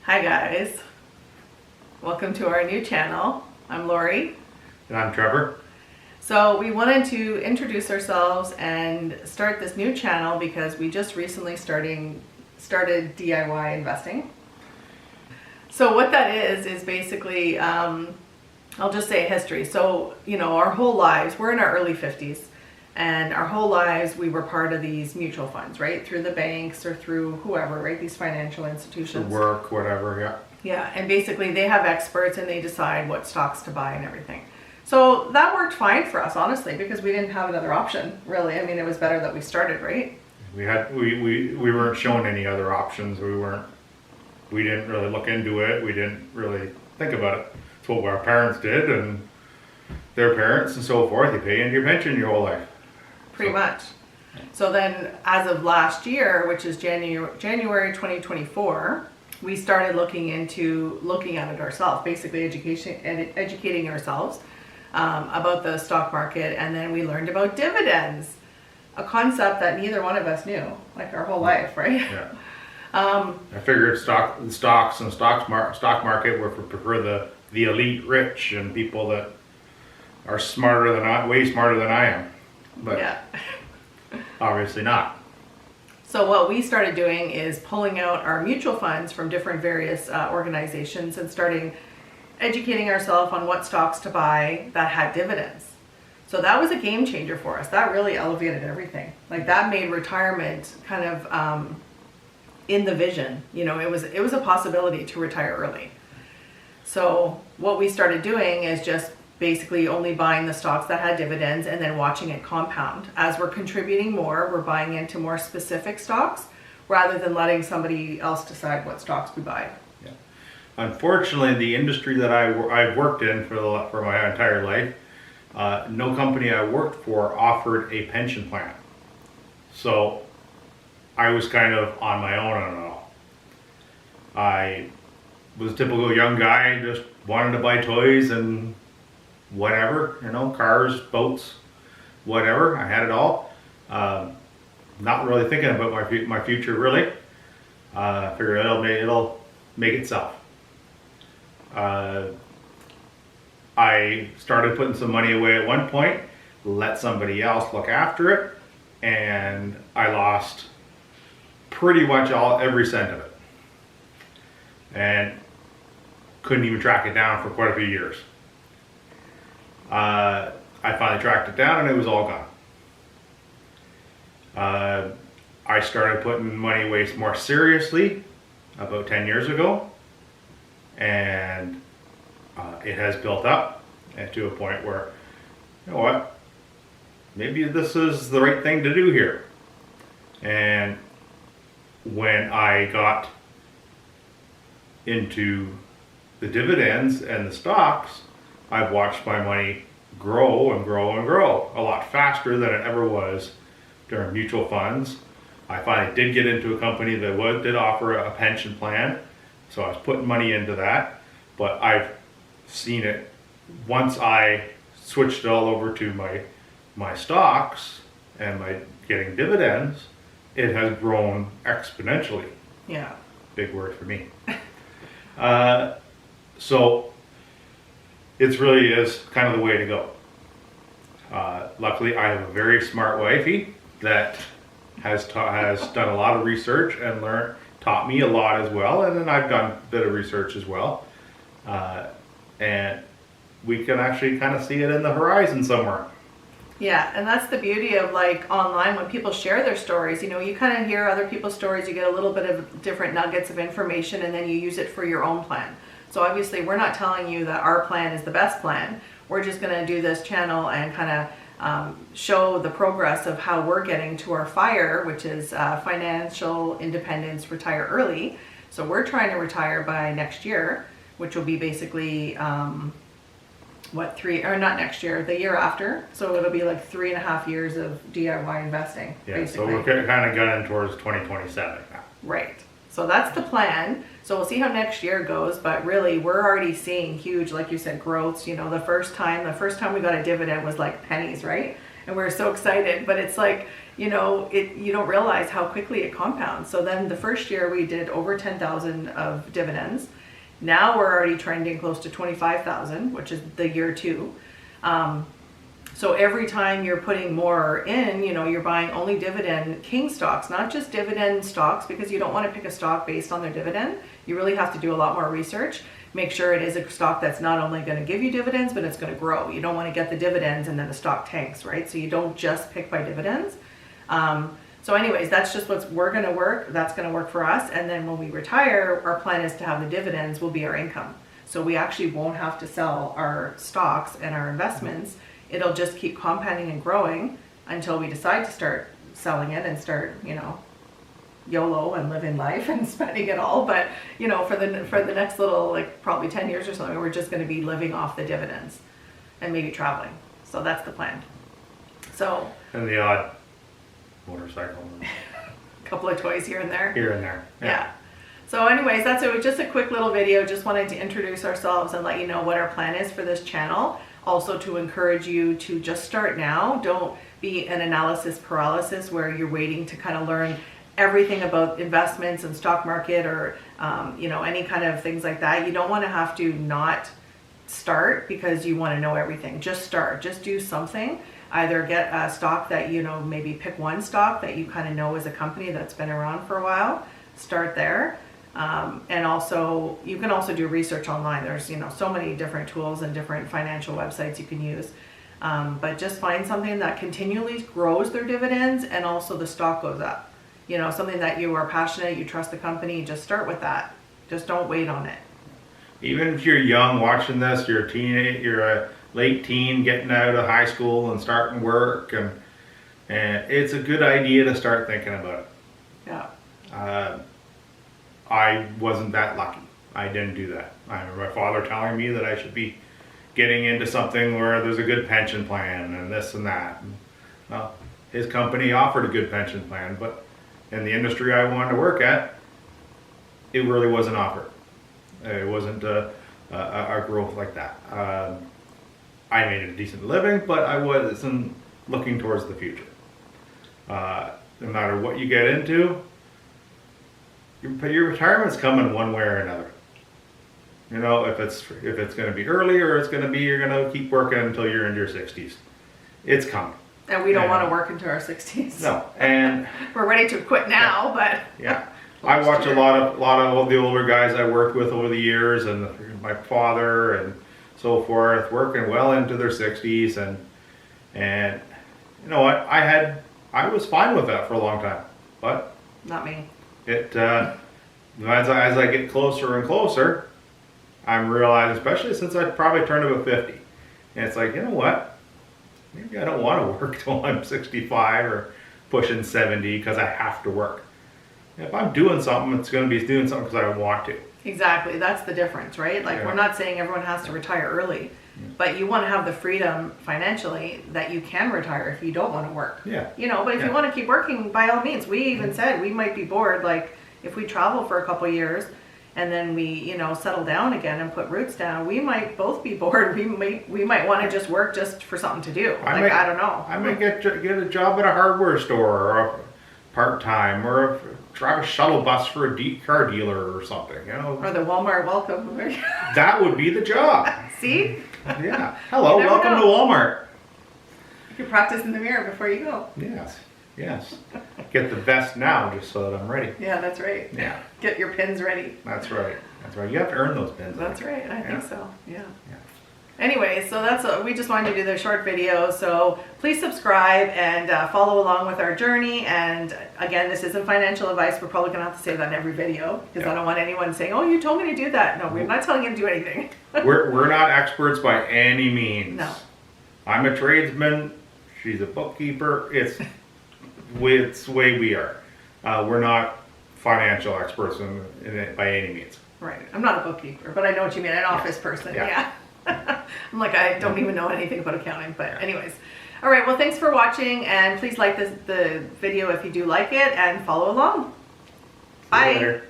Hi guys, welcome to our new channel. I'm Lori. And I'm Trevor. So we wanted to introduce ourselves and start this new channel because we just recently started DIY investing. So what that is basically, I'll just say history. So, our whole lives, we're in our early 50s. And our whole lives, we were part of these mutual funds, right? Through the banks or through whoever, right? These financial institutions. For work, whatever, yeah. Yeah, and basically they have experts and they decide what stocks to buy and everything. So that worked fine for us, honestly, because we didn't have another option, really. I mean, it was better that we started, right? We weren't shown any other options. We didn't really look into it. We didn't really think about it. It's what our parents did and their parents and so forth. You pay into your pension your whole life. Pretty much. So then, as of last year, which is January 2024, we started looking at it ourselves, basically educating ourselves about the stock market, and then we learned about dividends, a concept that neither one of us knew, like our whole life, right? Yeah. I figured stock market were for the elite rich and people that are way smarter than I am. But yeah. Obviously not. So what we started doing is pulling out our mutual funds from different various organizations and starting educating ourselves on what stocks to buy that had dividends. So that was a game changer for us. That really elevated everything. Like that made retirement kind of in the vision. It was a possibility to retire early. So what we started doing is just basically only buying the stocks that had dividends and then watching it compound. As we're contributing more, we're buying into more specific stocks rather than letting somebody else decide what stocks we buy. Yeah. Unfortunately, the industry that I've worked in for my entire life, no company I worked for offered a pension plan. So I was kind of on my own on it all. I was a typical young guy, just wanted to buy toys and whatever, cars, boats, whatever. I had it all. Not really thinking about my future really. Figure it'll make itself. I started putting some money away at one point, let somebody else look after it, and I lost pretty much every cent of it. And couldn't even track it down for quite a few years. I finally tracked it down and it was all gone. I started putting money away more seriously about 10 years ago, and it has built up and to a point where, you know what, maybe this is the right thing to do here. And when I got into the dividends and the stocks, I've watched my money grow and grow and grow a lot faster than it ever was during mutual funds. I finally did get into a company that did offer a pension plan, so I was putting money into that. But I've seen it, once I switched it all over to my stocks and my getting dividends, it has grown exponentially. Yeah. Big word for me. So it really is kind of the way to go. Luckily, I have a very smart wifey that has done a lot of research and taught me a lot as well, and then I've done a bit of research as well. And we can actually kind of see it in the horizon somewhere. Yeah, and that's the beauty of online when people share their stories. You kind of hear other people's stories, you get a little bit of different nuggets of information, and then you use it for your own plan. So obviously we're not telling you that our plan is the best plan. We're just going to do this channel and kind of show the progress of how we're getting to our FIRE, which is financial independence, retire early. So we're trying to retire by next year, which will be basically not next year, the year after. So it'll be like 3.5 years of DIY investing. Yeah, basically. So we're kind of gunning towards 2027 now. Right. So that's the plan. So we'll see how next year goes, but really we're already seeing huge, like you said, growths. The first time we got a dividend was like pennies, right? And we were so excited, but it's like you know, you don't realize how quickly it compounds. So then the first year we did over 10,000 of dividends. Now we're already trending close to 25,000, which is the year 2. So every time you're putting more in, you know, you're buying only dividend king stocks, not just dividend stocks, because you don't want to pick a stock based on their dividend. You really have to do a lot more research. Make sure it is a stock that's not only going to give you dividends, but it's going to grow. You don't want to get the dividends and then the stock tanks, right? So you don't just pick by dividends. So anyways, that's just we're going to work. That's going to work for us. And then when we retire, our plan is to have the dividends will be our income. So we actually won't have to sell our stocks and our investments. It'll just keep compounding and growing until we decide to start selling it and start, you know, YOLO and living life and spending it all. But, you know, for the next little, like probably 10 years or something, we're just going to be living off the dividends and maybe traveling. So that's the plan. So. And the odd motorcycle. A couple of toys here and there. Here and there. Yeah. So anyways, that's it. Just a quick little video. Just wanted to introduce ourselves and let you know what our plan is for this channel. Also to encourage you to just start now. Don't be an analysis paralysis where you're waiting to kind of learn everything about investments and stock market or you know, any kind of things like that. You don't want to have to not start because you want to know everything. Just start. Just do something. Either get a stock that, you know, maybe pick one stock that you kind of know is a company that's been around for a while. Start there. And also, you can also do research online. There's, you know, so many different tools and different financial websites you can use. But just find something that continually grows their dividends and also the stock goes up. You know, something that you are passionate, you trust the company, just start with that. Just don't wait on it. Even if you're young watching this, you're a teenager, you're a late teen getting out of high school and starting work, and it's a good idea to start thinking about it. Yeah. I wasn't that lucky. I didn't do that. I remember my father telling me that I should be getting into something where there's a good pension plan and this and that. And, well, his company offered a good pension plan, but in the industry I wanted to work at, it really wasn't offered. It wasn't a growth like that. I made a decent living, but I wasn't looking towards the future. No matter what you get into, your retirement's coming one way or another. You know, if it's going to be early or it's going to be you're going to keep working until you're in your 60s. It's coming. And we don't want to work into our 60s. No, and we're ready to quit now, but yeah. I watch a lot of the older guys I worked with over the years, and my father and so forth, working well into their 60s, and you know what, I was fine with that for a long time, but not me. It as I get closer and closer, I'm realizing, especially since I probably turned about 50, and it's like, you know what, maybe I don't want to work till I'm 65 or pushing 70 because I have to work. If I'm doing something, it's going to be doing something because I want to. Exactly. That's the difference, right? Like, we're not saying everyone has to retire early, but you want to have the freedom financially that you can retire if you don't want to work. Yeah. You know, but if you want to keep working, by all means. We even said we might be bored. Like, if we travel for a couple of years and then we, you know, settle down again and put roots down, we might both be bored. We might want to just work just for something to do. I don't know. I might get a job at a hardware store or a part-time or drive a shuttle bus for a car dealer or something, you know. Or the Walmart welcome. That would be the job. See? Yeah. Hello, welcome to Walmart. You can practice in the mirror before you go. Yes. Get the vest now just so that I'm ready. Yeah, that's right. Yeah. Get your pins ready. That's right. You have to earn those pins. That's right. I think so. Yeah. Anyway, so we just wanted to do the short video. So please subscribe and follow along with our journey. And again, this isn't financial advice. We're probably gonna have to say that in every video because I don't want anyone saying, "Oh, you told me to do that." No, we're not telling you to do anything. we're not experts by any means. No. I'm a tradesman. She's a bookkeeper. It's the way we are. We're not financial experts in it by any means. Right. I'm not a bookkeeper, but I know what you mean. An office person. Yeah. I'm like, I don't even know anything about accounting, but anyways. All right, well, thanks for watching, and please like the video if you do like it, and follow along. Bye.